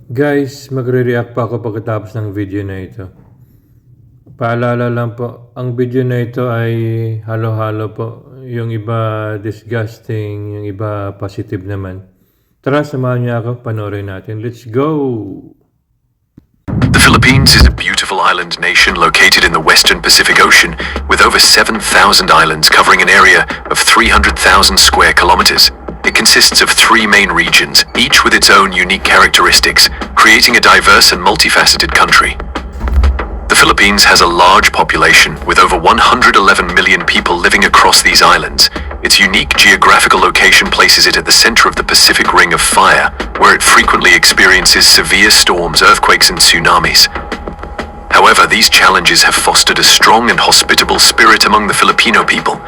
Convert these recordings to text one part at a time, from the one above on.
Guys, magre-react pa ako pagkatapos ng video na ito. Paalala lang po, ang video na ito ay halo-halo po. Yung iba disgusting, yung iba positive naman. Tara, samahan niyo ako, panoorin natin. Let's go! The Philippines is a beautiful island nation located in the western Pacific Ocean with over 7,000 islands covering an area of 300,000 square kilometers. It consists of three main regions, each with its own unique characteristics, creating a diverse and multifaceted country. The Philippines has a large population with over 111 million people living across these islands. Its unique geographical location places it at the center of the Pacific Ring of Fire, where it frequently experiences severe storms, earthquakes, and tsunamis. However, these challenges have fostered a strong and hospitable spirit among the Filipino people.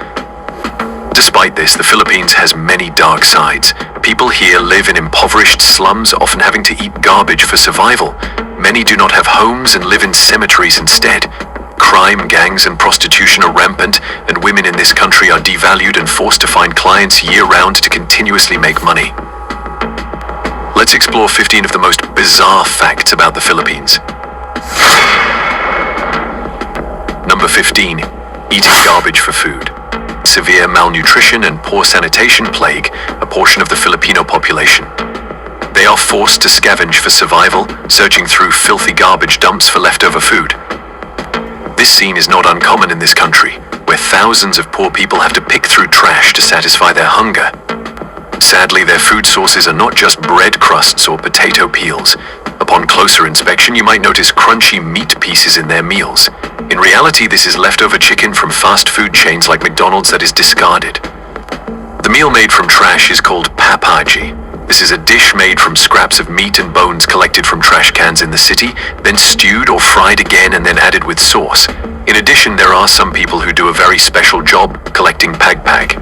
Despite this, the Philippines has many dark sides. People here live in impoverished slums, often having to eat garbage for survival. Many do not have homes and live in cemeteries instead. Crime, gangs, and prostitution are rampant, and women in this country are devalued and forced to find clients year-round to continuously make money. Let's explore 15 of the most bizarre facts about the Philippines. Number 15. Eating garbage for food. Severe malnutrition and poor sanitation plague a portion of the Filipino population. They are forced to scavenge for survival, searching through filthy garbage dumps for leftover food. This scene is not uncommon in this country, where thousands of poor people have to pick through trash to satisfy their hunger. Sadly, their food sources are not just bread crusts or potato peels. Upon closer inspection, you might notice crunchy meat pieces in their meals. In reality, this is leftover chicken from fast food chains like McDonald's that is discarded. The meal made from trash is called papaji. This is a dish made from scraps of meat and bones collected from trash cans in the city, then stewed or fried again and then added with sauce. In addition, there are some people who do a very special job collecting pagpag.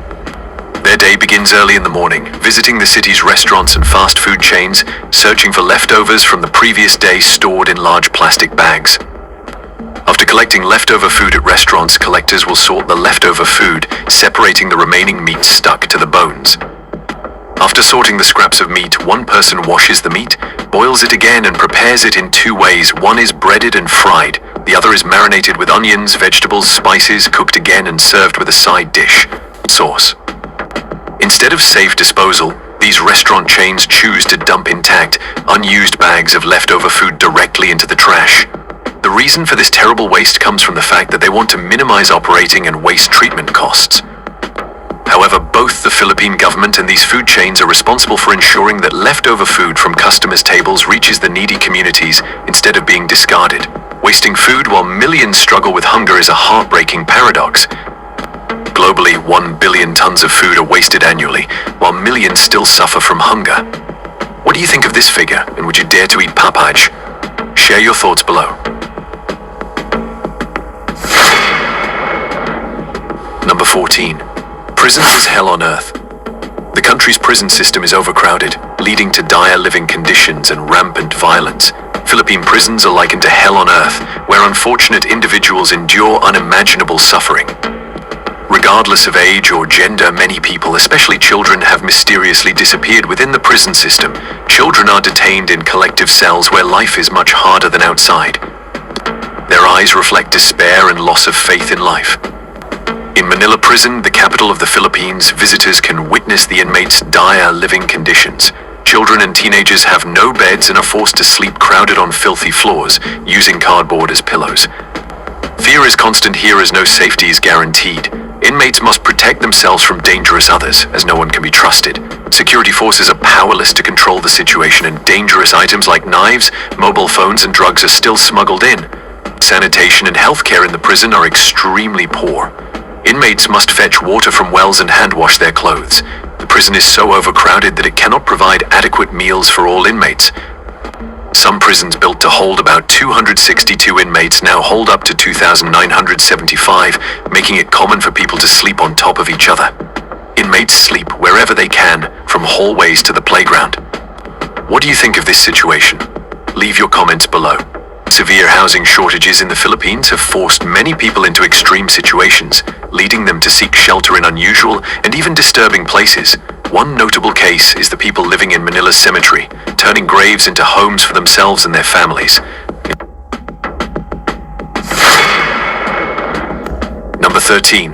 Their day begins early in the morning, visiting the city's restaurants and fast food chains, searching for leftovers from the previous day stored in large plastic bags. After collecting leftover food at restaurants, collectors will sort the leftover food, separating the remaining meat stuck to the bones. After sorting the scraps of meat, one person washes the meat, boils it again, and prepares it in two ways. One is breaded and fried. The other is marinated with onions, vegetables, spices, cooked again, and served with a side dish, sauce. Instead of safe disposal, these restaurant chains choose to dump intact, unused bags of leftover food directly into the trash. The reason for this terrible waste comes from the fact that they want to minimize operating and waste treatment costs. However, both the Philippine government and these food chains are responsible for ensuring that leftover food from customers' tables reaches the needy communities instead of being discarded. Wasting food while millions struggle with hunger is a heartbreaking paradox. Globally, 1 billion tons of food are wasted annually, while millions still suffer from hunger. What do you think of this figure, and would you dare to eat papaj? Share your thoughts below. Number 14. Prisons is hell on earth. The country's prison system is overcrowded, leading to dire living conditions and rampant violence. Philippine prisons are likened to hell on earth, where unfortunate individuals endure unimaginable suffering. Regardless of age or gender, many people, especially children, have mysteriously disappeared within the prison system. Children are detained in collective cells where life is much harder than outside. Their eyes reflect despair and loss of faith in life. In Manila Prison, the capital of the Philippines, visitors can witness the inmates' dire living conditions. Children and teenagers have no beds and are forced to sleep crowded on filthy floors, using cardboard as pillows. Fear is constant here as no safety is guaranteed. Inmates must protect themselves from dangerous others, as no one can be trusted. Security forces are powerless to control the situation, and dangerous items like knives, mobile phones, and drugs are still smuggled in. Sanitation and healthcare in the prison are extremely poor. Inmates must fetch water from wells and hand wash their clothes. The prison is so overcrowded that it cannot provide adequate meals for all inmates. Some prisons built to hold about 262 inmates now hold up to 2,975, making it common for people to sleep on top of each other. Inmates sleep wherever they can, from hallways to the playground. What do you think of this situation? Leave your comments below. Severe housing shortages in the Philippines have forced many people into extreme situations, leading them to seek shelter in unusual and even disturbing places. One notable case is the people living in Manila's cemetery, turning graves into homes for themselves and their families. Number 13.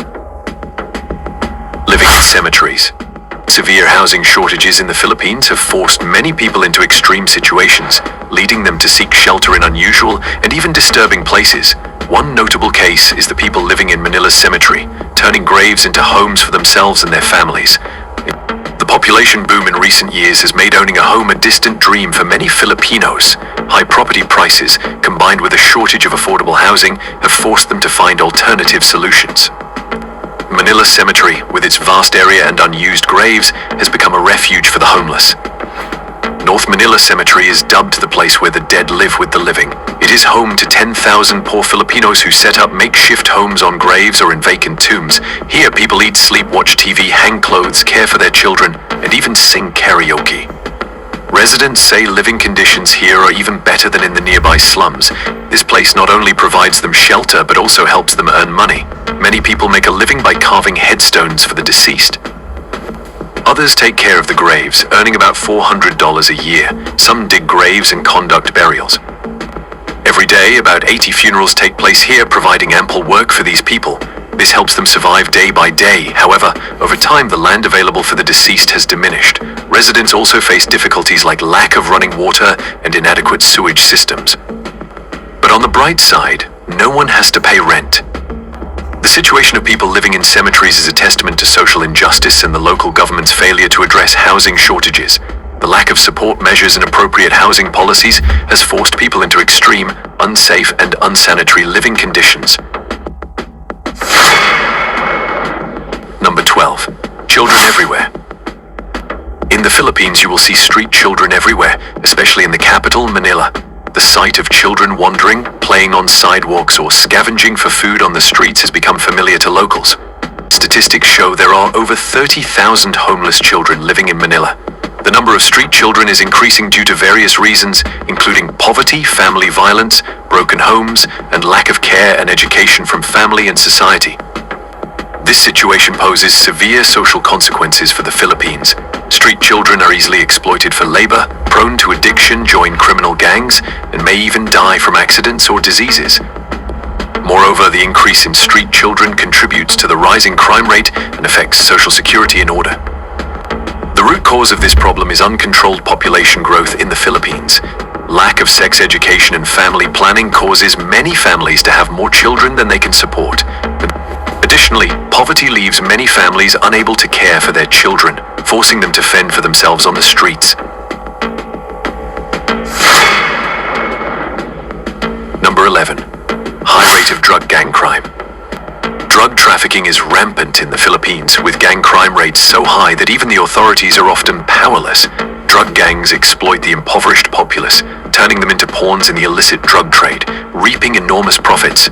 Living in cemeteries. Severe housing shortages in the Philippines have forced many people into extreme situations, leading them to seek shelter in unusual and even disturbing places. One notable case is the people living in Manila's cemetery, turning graves into homes for themselves and their families. The population boom in recent years has made owning a home a distant dream for many Filipinos. High property prices, combined with a shortage of affordable housing, have forced them to find alternative solutions. Manila Cemetery, with its vast area and unused graves, has become a refuge for the homeless. North Manila Cemetery is dubbed the place where the dead live with the living. It is home to 10,000 poor Filipinos who set up makeshift homes on graves or in vacant tombs. Here people eat, sleep, watch TV, hang clothes, care for their children, and even sing karaoke. Residents say living conditions here are even better than in the nearby slums. This place not only provides them shelter but also helps them earn money. Many people make a living by carving headstones for the deceased. Others take care of the graves, earning about $400 a year. Some dig graves and conduct burials. Every day, about 80 funerals take place here, providing ample work for these people. This helps them survive day by day. However, over time, the land available for the deceased has diminished. Residents also face difficulties like lack of running water and inadequate sewage systems. But on the bright side, no one has to pay rent. The situation of people living in cemeteries is a testament to social injustice and the local government's failure to address housing shortages. The lack of support measures and appropriate housing policies has forced people into extreme, unsafe, and unsanitary living conditions. Number 12. Children everywhere. In the Philippines, you will see street children everywhere, especially in the capital, Manila. The sight of children wandering, playing on sidewalks, or scavenging for food on the streets has become familiar to locals. Statistics show there are over 30,000 homeless children living in Manila. The number of street children is increasing due to various reasons, including poverty, family violence, broken homes, and lack of care and education from family and society. This situation poses severe social consequences for the Philippines. Street children are easily exploited for labor, prone to addiction, join criminal gangs, and may even die from accidents or diseases. Moreover, the increase in street children contributes to the rising crime rate and affects social security and order. The root cause of this problem is uncontrolled population growth in the Philippines. Lack of sex education and family planning causes many families to have more children than they can support. Additionally, poverty leaves many families unable to care for their children, forcing them to fend for themselves on the streets. Number 11. High rate of drug gang crime. Drug trafficking is rampant in the Philippines, with gang crime rates so high that even the authorities are often powerless. Drug gangs exploit the impoverished populace, turning them into pawns in the illicit drug trade, reaping enormous profits.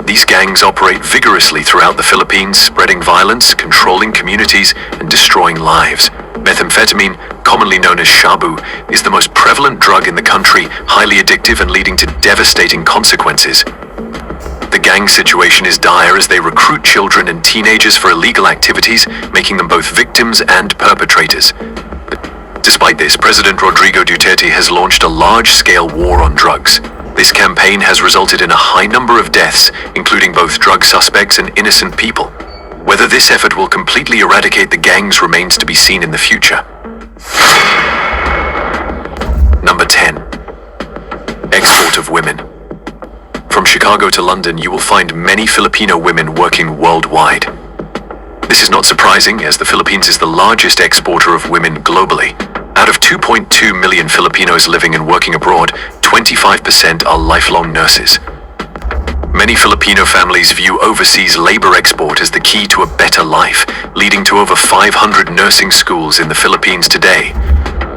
These gangs operate vigorously throughout the Philippines, spreading violence, controlling communities, and destroying lives. Methamphetamine, commonly known as shabu, is the most prevalent drug in the country, highly addictive and leading to devastating consequences. The gang situation is dire as they recruit children and teenagers for illegal activities, making them both victims and perpetrators. Despite this, President Rodrigo Duterte has launched a large-scale war on drugs. This campaign has resulted in a high number of deaths, including both drug suspects and innocent people. Whether this effort will completely eradicate the gangs remains to be seen in the future. Number 10. Export of women. From Chicago to London, you will find many Filipino women working worldwide. This is not surprising, as the Philippines is the largest exporter of women globally. Out of 2.2 million Filipinos living and working abroad, 25% are lifelong nurses. Many Filipino families view overseas labor export as the key to a better life, leading to over 500 nursing schools in the Philippines today.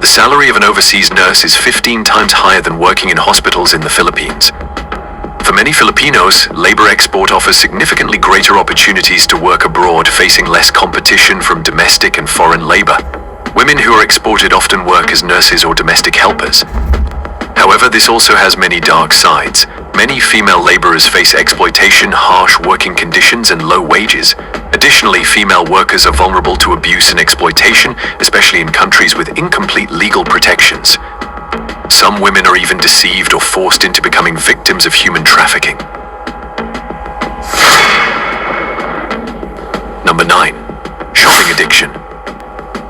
The salary of an overseas nurse is 15 times higher than working in hospitals in the Philippines. For many Filipinos, labor export offers significantly greater opportunities to work abroad, facing less competition from domestic and foreign labor. Women who are exported often work as nurses or domestic helpers. However, this also has many dark sides. Many female laborers face exploitation, harsh working conditions, and low wages. Additionally, female workers are vulnerable to abuse and exploitation, especially in countries with incomplete legal protections. Some women are even deceived or forced into becoming victims of human trafficking. Number 9. Shopping addiction.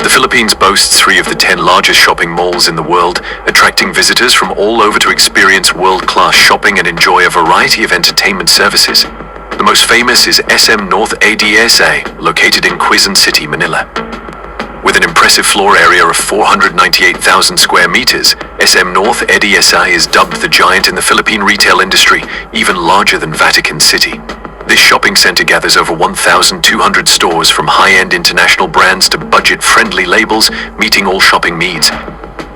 The Philippines boasts 3 of the 10 largest shopping malls in the world, attracting visitors from all over to experience world-class shopping and enjoy a variety of entertainment services. The most famous is SM North ADSA, located in Quezon City, Manila. With an impressive floor area of 498,000 square meters, SM North ADSA is dubbed the giant in the Philippine retail industry, even larger than Vatican City. This shopping center gathers over 1,200 stores from high-end international brands to budget-friendly labels, meeting all shopping needs.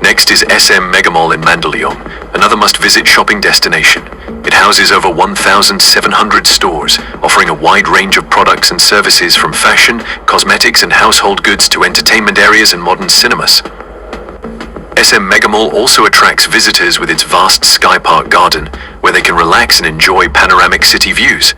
Next is SM Megamall in Mandaluyong, another must-visit shopping destination. It houses over 1,700 stores, offering a wide range of products and services from fashion, cosmetics and household goods to entertainment areas and modern cinemas. SM Megamall also attracts visitors with its vast Sky Park garden, where they can relax and enjoy panoramic city views.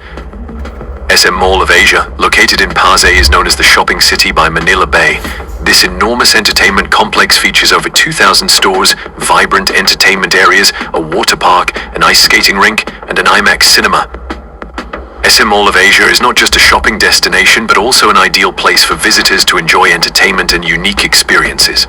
SM Mall of Asia, located in Pasay, is known as the shopping city by Manila Bay. This enormous entertainment complex features over 2,000 stores, vibrant entertainment areas, a water park, an ice skating rink, and an IMAX cinema. SM Mall of Asia is not just a shopping destination, but also an ideal place for visitors to enjoy entertainment and unique experiences.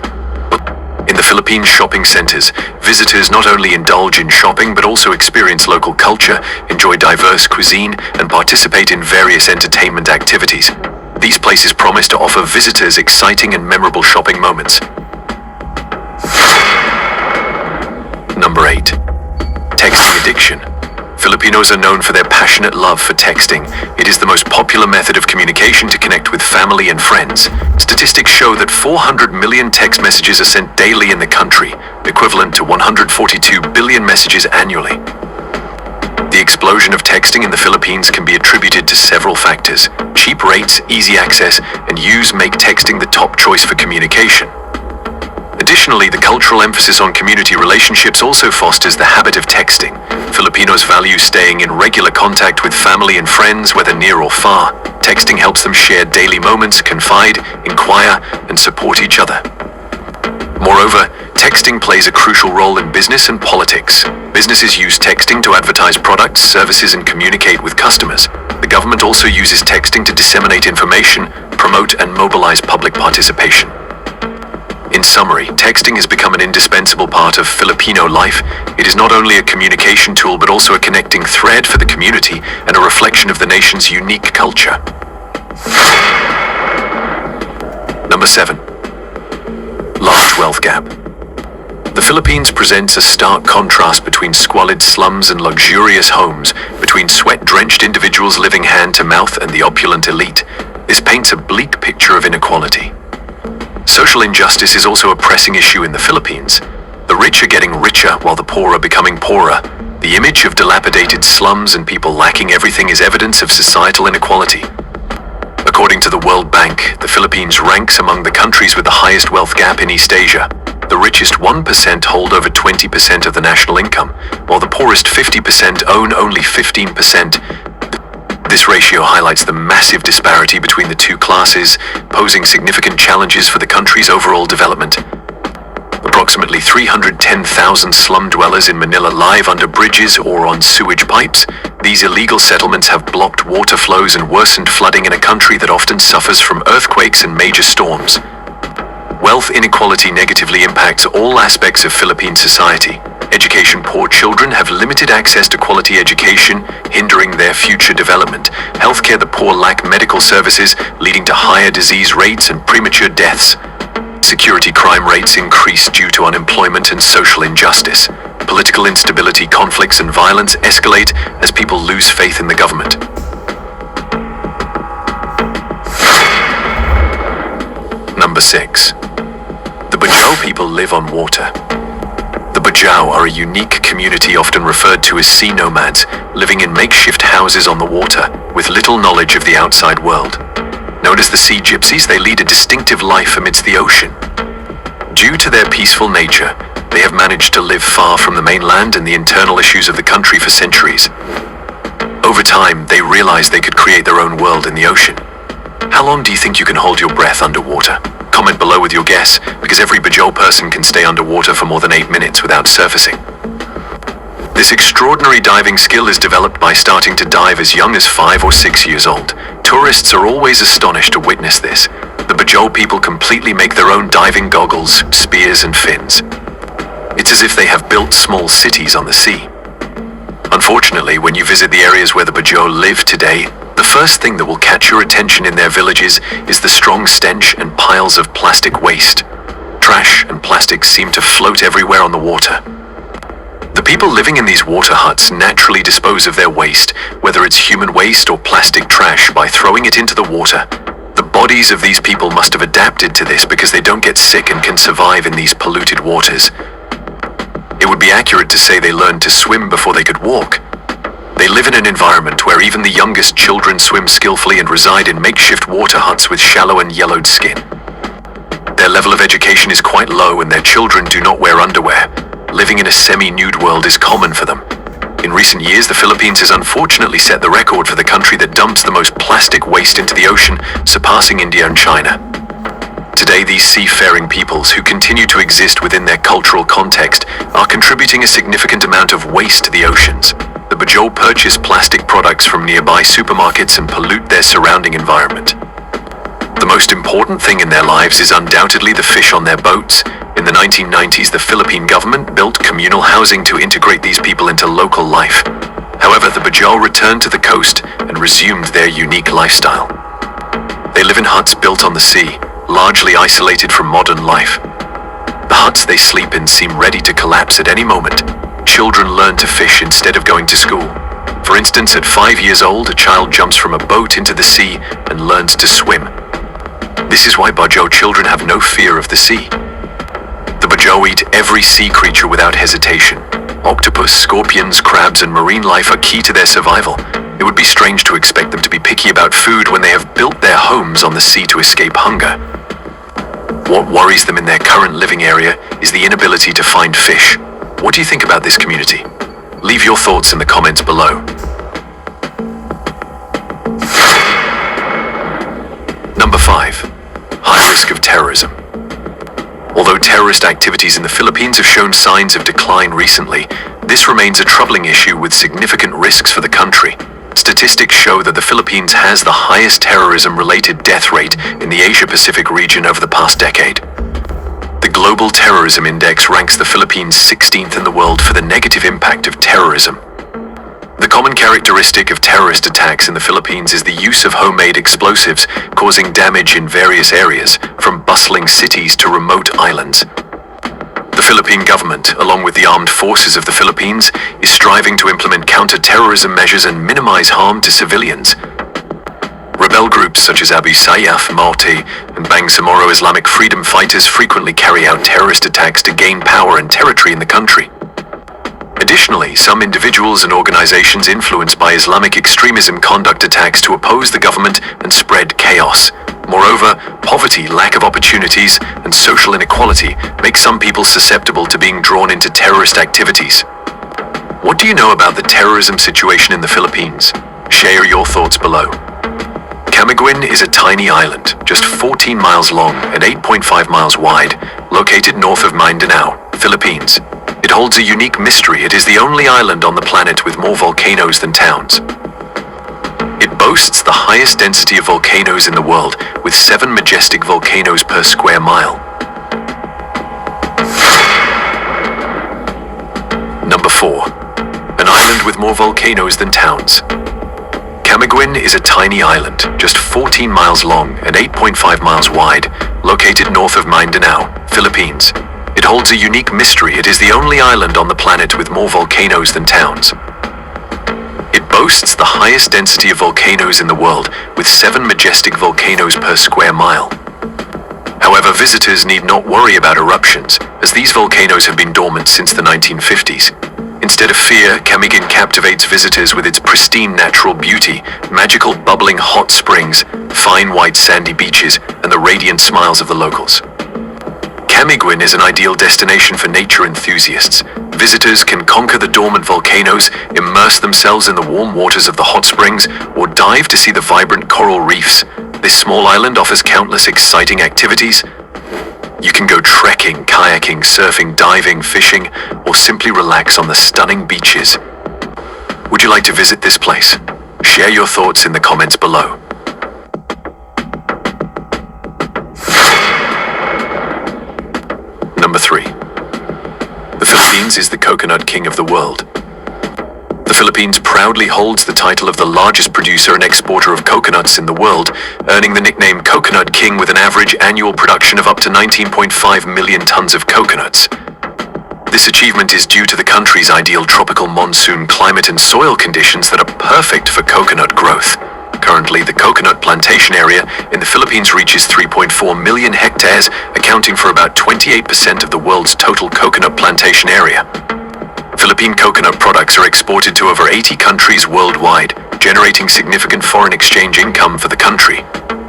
In the Philippines shopping centers, visitors not only indulge in shopping but also experience local culture, enjoy diverse cuisine, and participate in various entertainment activities. These places promise to offer visitors exciting and memorable shopping moments. Number 8. Texting addiction. Filipinos are known for their passionate love for texting. It is the most popular method of communication to connect with family and friends. Statistics show that 400 million text messages are sent daily in the country, equivalent to 142 billion messages annually. The explosion of texting in the Philippines can be attributed to several factors. Cheap rates, easy access, and use make texting the top choice for communication. Additionally, the cultural emphasis on community relationships also fosters the habit of texting. Filipinos value staying in regular contact with family and friends, whether near or far. Texting helps them share daily moments, confide, inquire, and support each other. Moreover, texting plays a crucial role in business and politics. Businesses use texting to advertise products, services, and communicate with customers. The government also uses texting to disseminate information, promote, and mobilize public participation. In summary, texting has become an indispensable part of Filipino life. It is not only a communication tool but also a connecting thread for the community and a reflection of the nation's unique culture. Number 7. Large wealth gap. The Philippines presents a stark contrast between squalid slums and luxurious homes, between sweat-drenched individuals living hand-to-mouth and the opulent elite. This paints a bleak picture of inequality. Social injustice is also a pressing issue in the Philippines. The rich are getting richer while the poor are becoming poorer. The image of dilapidated slums and people lacking everything is evidence of societal inequality. According to the World Bank, the Philippines ranks among the countries with the highest wealth gap in East Asia. The richest 1% hold over 20% of the national income, while the poorest 50% own only 15%. This ratio highlights the massive disparity between the two classes, posing significant challenges for the country's overall development. Approximately 310,000 slum dwellers in Manila live under bridges or on sewage pipes. These illegal settlements have blocked water flows and worsened flooding in a country that often suffers from earthquakes and major storms. Wealth inequality negatively impacts all aspects of Philippine society. Education-poor children have limited access to quality education, hindering their future development. Healthcare, the poor lack medical services, leading to higher disease rates and premature deaths. Security crime rates increase due to unemployment and social injustice. Political instability, conflicts, and violence escalate as people lose faith in the government. Number 6. The Bajau people live on water. The Bajau are a unique community often referred to as sea nomads, living in makeshift houses on the water, with little knowledge of the outside world. Known as the sea gypsies, they lead a distinctive life amidst the ocean. Due to their peaceful nature, They have managed to live far from the mainland and the internal issues of the country for centuries. Over time, they realized they could create their own world in the ocean. How long do you think you can hold your breath underwater? Comment below with your guess, because every Bajau person can stay underwater for more than 8 minutes without surfacing. This extraordinary diving skill is developed by starting to dive as young as 5 or 6 years old. Tourists are always astonished to witness this. The Bajau people completely make their own diving goggles, spears and fins. It's as if they have built small cities on the sea. Unfortunately, when you visit the areas where the Bajau live today, the first thing that will catch your attention in their villages is the strong stench and piles of plastic waste. Trash and plastics seem to float everywhere on the water. The people living in these water huts naturally dispose of their waste, whether it's human waste or plastic trash, by throwing it into the water. The bodies of these people must have adapted to this because they don't get sick and can survive in these polluted waters. It would be accurate to say they learned to swim before they could walk. They live in an environment where even the youngest children swim skillfully and reside in makeshift water huts with shallow and yellowed skin. Their level of education is quite low and their children do not wear underwear. Living in a semi-nude world is common for them. In recent years, the Philippines has unfortunately set the record for the country that dumps the most plastic waste into the ocean, surpassing India and China. Today, these seafaring peoples, who continue to exist within their cultural context, are contributing a significant amount of waste to the oceans. The Bajau purchase plastic products from nearby supermarkets and pollute their surrounding environment. The most important thing in their lives is undoubtedly the fish on their boats. In the 1990s, the Philippine government built communal housing to integrate these people into local life. However, the Bajau returned to the coast and resumed their unique lifestyle. They live in huts built on the sea, largely isolated from modern life. The huts they sleep in seem ready to collapse at any moment. Children learn to fish instead of going to school. For instance, at 5 years old, a child jumps from a boat into the sea and learns to swim. This is why Bajau children have no fear of the sea. The Bajau eat every sea creature without hesitation. Octopus, scorpions, crabs, and marine life are key to their survival. It would be strange to expect them to be picky about food when they have built their homes on the sea to escape hunger. What worries them in their current living area is the inability to find fish. What do you think about this community? Leave your thoughts in the comments below. Number 5. High risk of terrorism. Although terrorist activities in the Philippines have shown signs of decline recently, this remains a troubling issue with significant risks for the country. Statistics show that the Philippines has the highest terrorism-related death rate in the Asia-Pacific region over the past decade. The Global Terrorism Index ranks the Philippines 16th in the world for the negative impact of terrorism. The common characteristic of terrorist attacks in the Philippines is the use of homemade explosives, causing damage in various areas, from bustling cities to remote islands. The Philippine government, along with the armed forces of the Philippines, is striving to implement counter-terrorism measures and minimize harm to civilians. Rebel groups such as Abu Sayyaf, Maute, and Bangsamoro Islamic freedom fighters frequently carry out terrorist attacks to gain power and territory in the country. Additionally, some individuals and organizations influenced by Islamic extremism conduct attacks to oppose the government and spread chaos. Moreover, poverty, lack of opportunities, and social inequality make some people susceptible to being drawn into terrorist activities. What do you know about the terrorism situation in the Philippines? Share your thoughts below. Camiguin is a tiny island, just 14 miles long and 8.5 miles wide, located north of Mindanao, Philippines. It holds a unique mystery. It is the only island on the planet with more volcanoes than towns. It boasts the highest density of volcanoes in the world, with 7 majestic volcanoes per square mile. Number 4. An island with more volcanoes than towns. Camiguin is a tiny island, just 14 miles long and 8.5 miles wide, located north of Mindanao, Philippines. It holds a unique mystery. It is the only island on the planet with more volcanoes than towns. It boasts the highest density of volcanoes in the world, with 7 majestic volcanoes per square mile. However, visitors need not worry about eruptions, as these volcanoes have been dormant since the 1950s. Instead of fear, Camiguin captivates visitors with its pristine natural beauty, magical bubbling hot springs, fine white sandy beaches, and the radiant smiles of the locals. Camiguin is an ideal destination for nature enthusiasts. Visitors can conquer the dormant volcanoes, immerse themselves in the warm waters of the hot springs, or dive to see the vibrant coral reefs. This small island offers countless exciting activities. You can go trekking, kayaking, surfing, diving, fishing, or simply relax on the stunning beaches. Would you like to visit this place? Share your thoughts in the comments below. Number 3. The Philippines is the coconut king of the world. The Philippines proudly holds the title of the largest producer and exporter of coconuts in the world, earning the nickname Coconut King with an average annual production of up to 19.5 million tons of coconuts. This achievement is due to the country's ideal tropical monsoon climate and soil conditions that are perfect for coconut growth. Currently, the coconut plantation area in the Philippines reaches 3.4 million hectares, accounting for about 28% of the world's total coconut plantation area. Philippine coconut products are exported to over 80 countries worldwide, generating significant foreign exchange income for the country.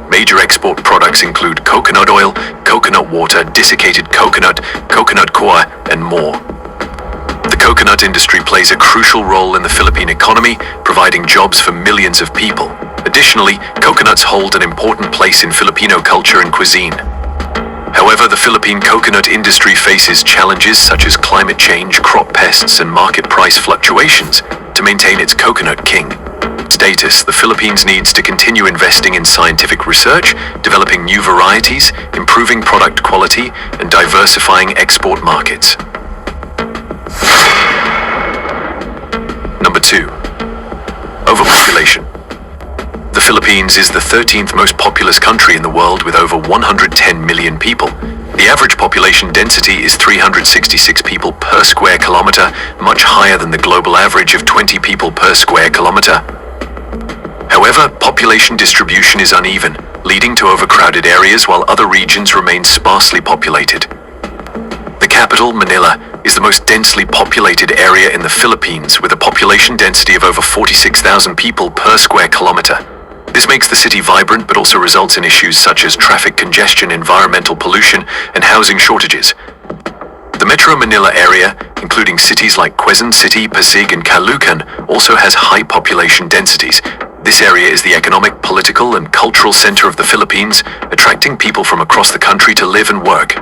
Major export products include coconut oil, coconut water, desiccated coconut, coconut coir, and more. The coconut industry plays a crucial role in the Philippine economy, providing jobs for millions of people. Additionally, coconuts hold an important place in Filipino culture and cuisine. However, the Philippine coconut industry faces challenges such as climate change, crop pests, and market price fluctuations. To maintain its coconut king status, the Philippines needs to continue investing in scientific research, developing new varieties, improving product quality, and diversifying export markets. Number 2. Overpopulation. The Philippines is the 13th most populous country in the world with over 110 million people. The average population density is 366 people per square kilometer, much higher than the global average of 20 people per square kilometer. However, population distribution is uneven, leading to overcrowded areas while other regions remain sparsely populated. The capital, Manila, is the most densely populated area in the Philippines with a population density of over 46,000 people per square kilometer. This makes the city vibrant but also results in issues such as traffic congestion, environmental pollution, and housing shortages. The Metro Manila area, including cities like Quezon City, Pasig, and Caloocan, also has high population densities. This area is the economic, political, and cultural center of the Philippines, attracting people from across the country to live and work.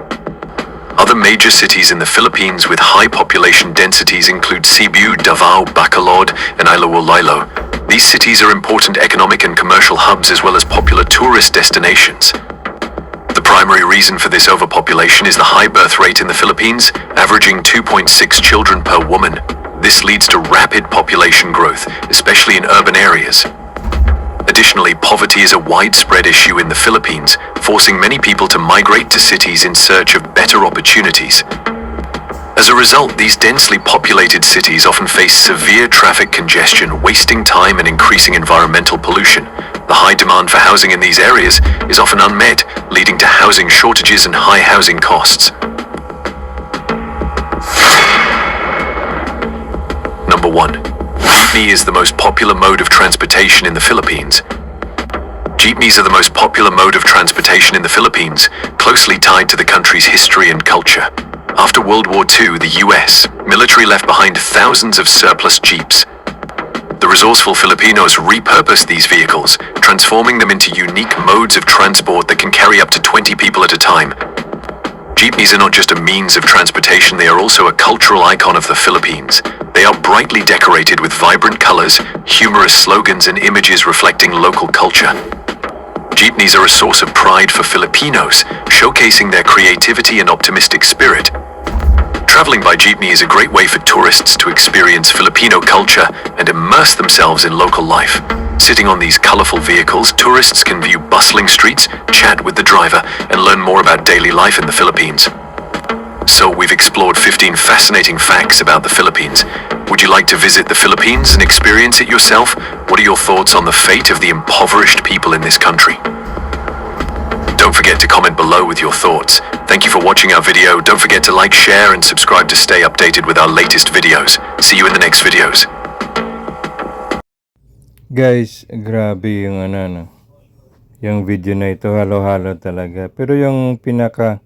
Other major cities in the Philippines with high population densities include Cebu, Davao, Bacolod, and Iloilo. These cities are important economic and commercial hubs as well as popular tourist destinations. The primary reason for this overpopulation is the high birth rate in the Philippines, averaging 2.6 children per woman. This leads to rapid population growth, especially in urban areas. Additionally, poverty is a widespread issue in the Philippines, forcing many people to migrate to cities in search of better opportunities. As a result, these densely populated cities often face severe traffic congestion, wasting time and increasing environmental pollution. The high demand for housing in these areas is often unmet, leading to housing shortages and high housing costs. Number 1. Jeepney is the most popular mode of transportation in the Philippines. Jeepneys are the most popular mode of transportation in the Philippines, closely tied to the country's history and culture. After World War II, the US military left behind thousands of surplus jeeps. The resourceful Filipinos repurposed these vehicles, transforming them into unique modes of transport that can carry up to 20 people at a time. Jeepneys are not just a means of transportation, they are also a cultural icon of the Philippines. They are brightly decorated with vibrant colors, humorous slogans, and images reflecting local culture. Jeepneys are a source of pride for Filipinos, showcasing their creativity and optimistic spirit. Traveling by jeepney is a great way for tourists to experience Filipino culture and immerse themselves in local life. Sitting on these colorful vehicles, tourists can view bustling streets, chat with the driver, and learn more about daily life in the Philippines. So we've explored 15 fascinating facts about the Philippines. Would you like to visit the Philippines and experience it yourself? What are your thoughts on the fate of the impoverished people in this country? Don't forget to comment below with your thoughts. Thank you for watching our video. Don't forget to like, share, and subscribe to stay updated with our latest videos. See you in the next videos. Guys, grabe yung yung video na ito, halo-halo talaga. Pero yung pinaka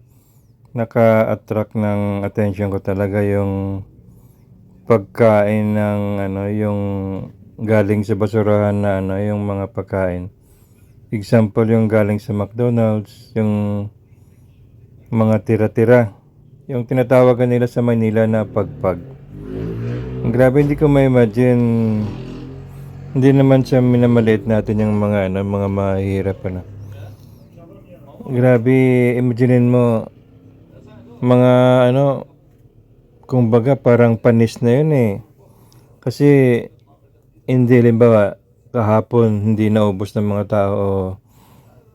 naka-attract ng attention ko talaga yung pagkain ng yung galing sa basurahan na yung mga pagkain. Example, yung galing sa McDonald's, yung mga tira-tira. Yung tinatawagan nila sa Manila na pagpag. Grabe, hindi ko ma-imagine. Hindi naman siya minamaliit natin yung mga mahihirap Grabe, imaginein mo, mga kumbaga parang panis na yun eh. Kasi hindi, limbawa, kahapon hindi naubos ng mga tao o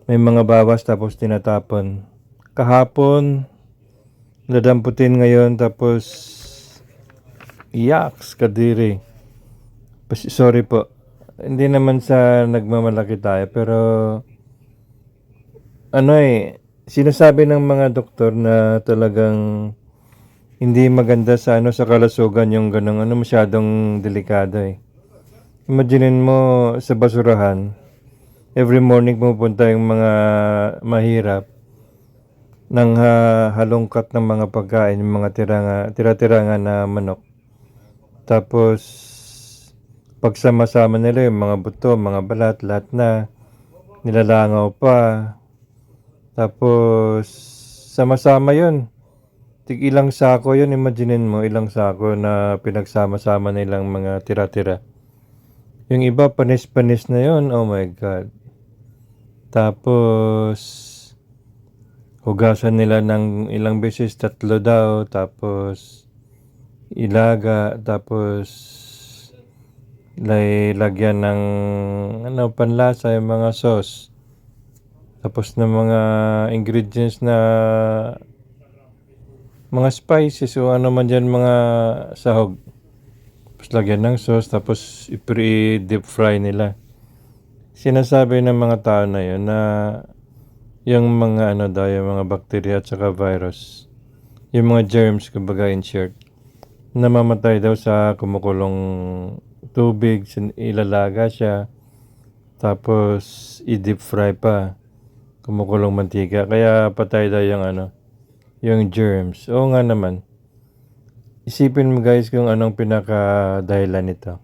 may mga bawas tapos tinatapon. Kahapon, dadamputin ngayon tapos yaks, kadiri. Sorry po. Hindi naman sa nagmamalaki tayo pero sinasabi ng mga doktor na talagang hindi maganda sa sa kalusugan yung ganung masyadong delikado eh. Imaginein mo sa basurahan, every morning pumupunta yung mga mahirap ng halongkat ng mga pagkain, yung mga tira-tira nga na manok. Tapos pagsama-sama nila yung mga buto, mga balat, lahat na nilalangaw pa. Tapos sama-sama yun. Ilang sako yun, imaginein mo, ilang sako na pinagsama-sama nilang mga tira-tira. Yung iba panis-panis na yun, oh my God. Tapos hugasan nila ng ilang beses, 3 daw, tapos ilaga, tapos lagyan ng panlasa, yung mga sauce. Tapos ng mga ingredients na mga spices o ano man dyan, mga sahog. Tapos lagyan ng sauce, tapos i-deep fry nila. Sinasabi ng mga tao na yun na yung mga daw, yung mga bacteria at saka virus, yung mga germs, kumbaga in short, namamatay daw sa kumukulong tubig, ilalaga siya, tapos i-deep fry pa, kumukulong mantika, kaya patay daw yung germs. Oo nga naman. Isipin mo guys kung anong pinaka-dahilan nito.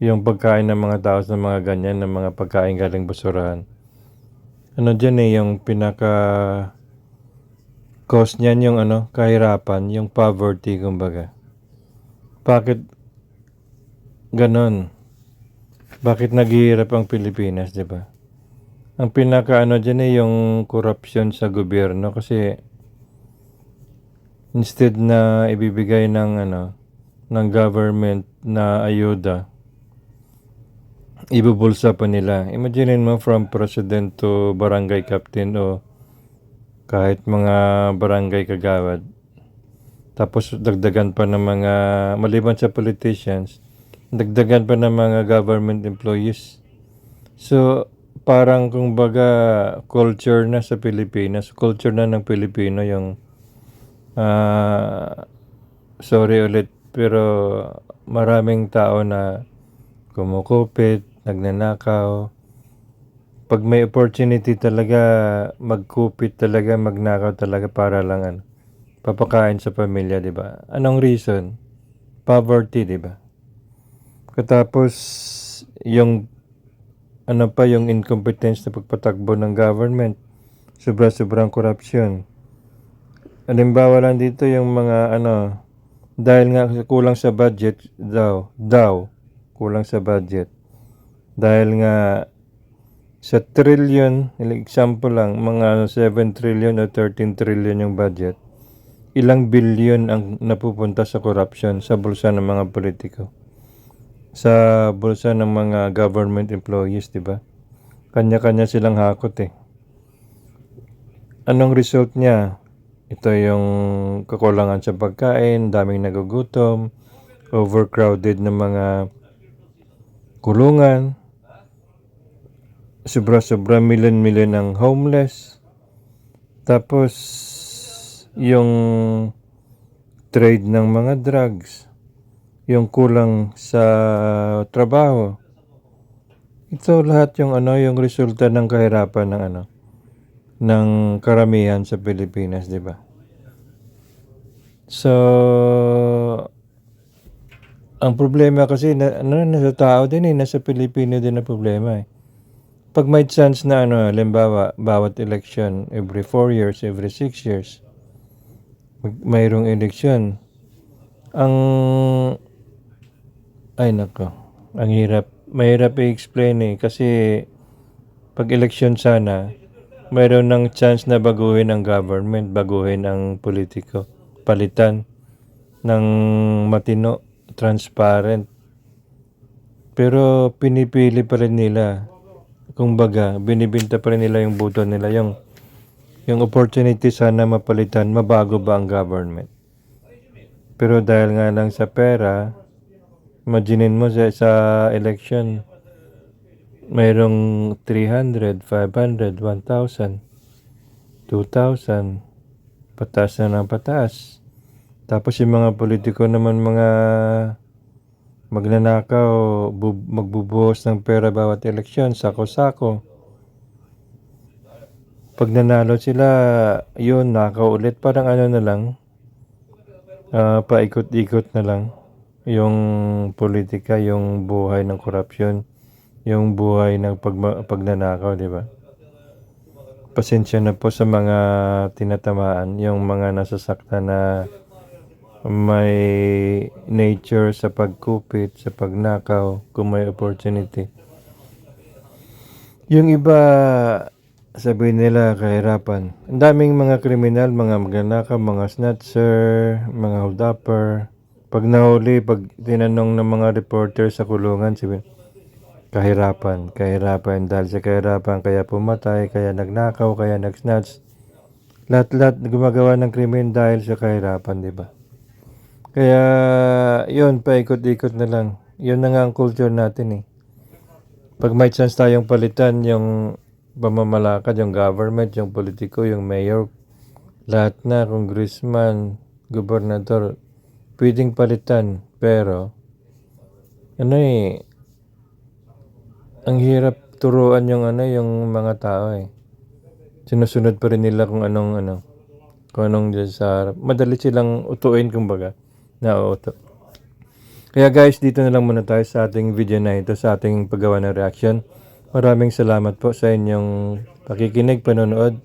Yung pagkain ng mga tao sa mga ganyan, ng mga pagkain galing basurahan. Dyan yung pinaka-cause niyan yung kahirapan, yung poverty kumbaga. Bakit ganon? Bakit naghihirap ang Pilipinas, di ba? Ang pinaka dyan yung corruption sa gobyerno kasi instead na ibibigay ng government na ayuda, ibubulsa pa nila. Imagine mo from president to barangay captain o kahit mga barangay kagawad. Tapos dagdagan pa ng mga, maliban sa politicians, dagdagan pa ng mga government employees. So, parang kumbaga culture na sa Pilipinas, culture na ng Pilipino yung sorry ulit, pero maraming tao na kumukupit, nagnanakaw. Pag may opportunity talaga, magkupit talaga, magnakaw talaga para lang papakain sa pamilya, di ba? Anong reason? Poverty, di ba? Katapos yung yung incompetence na pagpatakbo ng government, sobrang corruption. Halimbawa lang dito yung mga dahil nga kulang sa budget kulang sa budget. Dahil nga sa trillion, example lang, mga 7 trillion o 13 trillion yung budget. Ilang billion ang napupunta sa corruption sa bulsa ng mga politiko. Sa bulsa ng mga government employees, di ba? Kanya-kanya silang hakot eh. Anong result niya? Ito yung kakulangan sa pagkain, daming nagugutom, overcrowded ng mga kulungan, sobra-sobra million ang homeless. Tapos yung trade ng mga drugs, yung kulang sa trabaho. Ito lahat yung yung resulta ng kahirapan ng ng karamihan sa Pilipinas, di ba? So, ang problema kasi nasa tao din nasa Pilipino din ang problema eh. Pag may chance na halimbawa, bawat election, every 4 years, every 6 years, mayroong eleksyon. Ang, ay nako, ang hirap. Mahirap i-explain eh. Kasi, pag eleksyon sana, mayroon ng chance na baguhin ang government, baguhin ang politiko, palitan ng matino, transparent. Pero pinipili pa rin nila. Kumbaga, binibinta pa rin nila yung boto nila, yung opportunity sana mapalitan, mabago ba ang government. Pero dahil nga lang sa pera, imaginin mo sa election, mayroong 300, 500, 1,000, 2,000, pataas na ng pataas. Tapos yung mga politiko naman mga magnanakaw, magbubuhos ng pera bawat eleksyon, sako-sako. Pag nanalo sila, yun, nakaw ulit. Parang na lang, paikot-ikot na lang yung politika, yung buhay ng korupsyon, yung buhay ng pagnanakaw, di ba? Pasensya na po sa mga tinatamaan, yung mga nasasaktan na may nature sa pagkupit, sa pagnakaw, kung may opportunity. Yung iba, sabihin nila kahirapan. Ang daming mga kriminal, mga magnanakaw, mga snatcher, mga holdupper. Pag nahuli, pag tinanong ng mga reporter sa kulungan, sabihin, kahirapan. Dahil sa kahirapan, kaya pumatay, kaya nagnakaw, kaya nagsnatch. Lahat-lahat gumagawa ng krimen dahil sa kahirapan, di ba? Kaya, yun, paikot-ikot na lang. Yun na nga ang culture natin eh. Pag may chance tayong palitan yung pamamalakad, yung government, yung politiko, yung mayor, lahat na, congressman, gobernador, pwedeng palitan. Pero, ang hirap turuan yung mga tao eh. Sinusunod pa rin nila kung anong dyan sa harap. Madali silang utuin, kumbaga, na uuto. Kaya guys, dito na lang muna tayo sa ating video na ito, sa ating paggawa ng reaction. Maraming salamat po sa inyong pakikinig, panonood.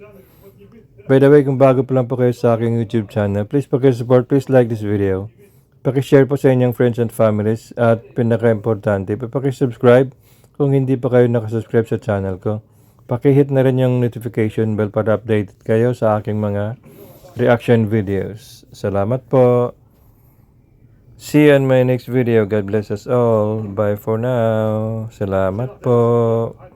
By the way, kung bago pa lang po kayo sa aking YouTube channel, please pakisupport, please like this video. Pakishare po sa inyong friends and families, at pinaka-importante, pakisubscribe kung hindi pa kayo nakasubscribe sa channel ko. Pakihit na rin yung notification bell para updated kayo sa aking mga reaction videos. Salamat po. See you in my next video. God bless us all. Bye for now. Salamat po.